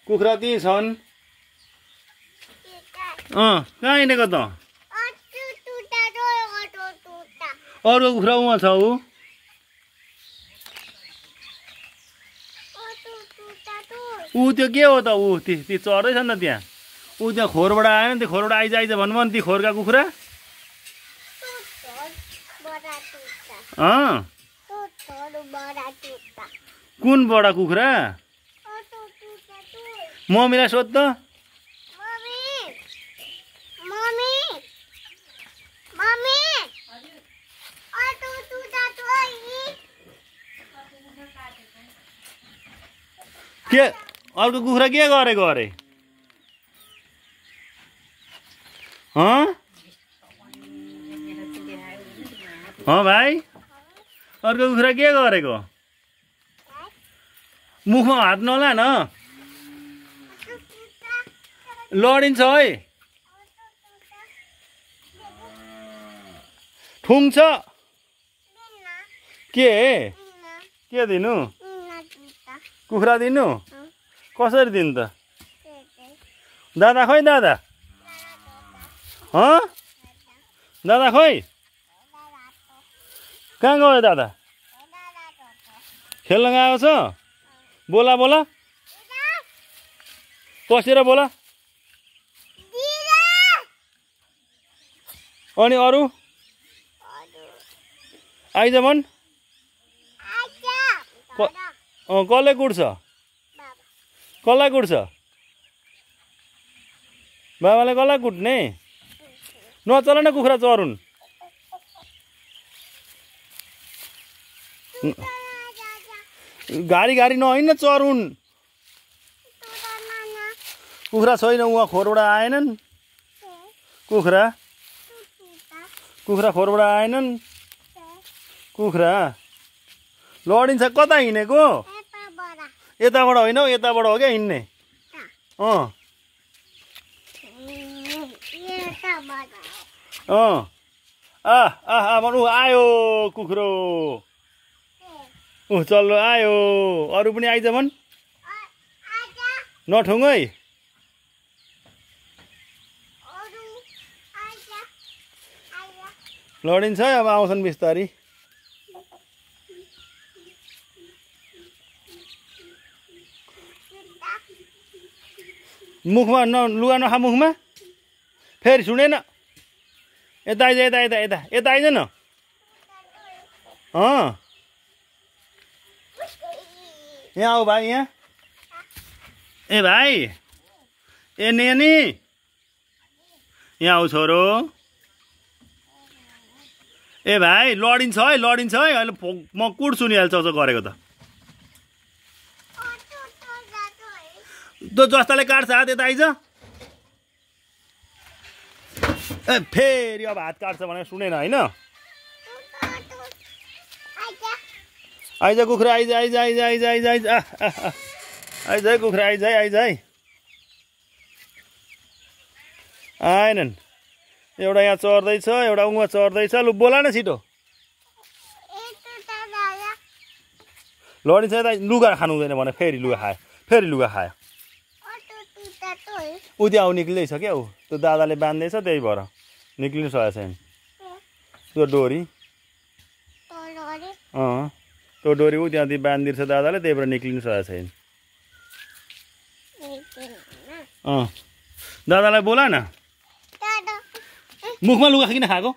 कुखुरा ती छन् कहाँ हिँडेको त अरू कुखुरा उहाँ छ ऊ त्यो के हो त ऊ ती चढ्दैछ नि त त्यहाँ ऊ त्यहाँ खोरबाट आएन त्यो खोरबाट आइज भन्नु ती खोरका कुखुरा कुन बडा कुखुरा मम्मीलाई सोध त के अर्को कुखुरा के गरेको अरे भाइ अर्को कुखुरा के गरेको मुखमा हात नला न लडिन्छ है ठुङ्छ के दिनु कुखुरा दिनु कसरी दिनु त दादा खोइ दादा दादा खोइ कहाँ गयो दादा खेल्न गएको छ बोला बोला पसेर बोला अनि अरू आइज भन् कसले कुट्छ कसलाई कुट्छ बाबाले कसलाई कुट्ने नचल न कुखुरा चरुन् गाडी गाडी नहिँड्न चरुन् कुखुरा छैन उहाँ खोरबाट आएनन् कुखुरा खोरबाट आएनन् कुखुरा लडिन्छ कता हिँडेको यताबाट होइन हौ यताबाट हो क्या हिँड्ने भन्नु आयो कुखुरो चल्लो आयो अरू पनि आइज भन् नठुङ है लडिन्छ अब आउँछन् बिस्तारी मुखमा लुगा नखा मुखमा फेरि सुनेन यता आइज यता यता यता यता आइज न यहाँ आऊ भाइ यहाँ ए भाइ ए नेनी यहाँ आऊ छोरो ए भाइ लडिन्छ है अहिले म कुट्छु नि अहिले चौचो गरेको त जस्ताले काट्छ हात यता आइज ए फेरि अब हात काट्छ भनेर सुनेन होइन आइज कुखुरा आइज आइज आइज आइज आइज आइज आइज है कुखुरा आइज है आएनन् एउटा यहाँ चढ्दैछ एउटा उहाँ चढ्दैछ लु बोला न छिटो लडिन्छ यता लुगा खानु हुँदैन भने फेरि लुगा खायो ऊ त्यहाँ निक्लिँदैछ क्या ऊ त्यो दादाले बान्दैछ त्यही भएर निक्लिनु सकेको छैन त्यो डोरी त्यो डोरी ऊ त्यहाँ बाँधिदिन्छ दादाले त्यही भएर निक्लिनु सकेको छैन दादालाई बोला न मुखमा लुगा किन खाएको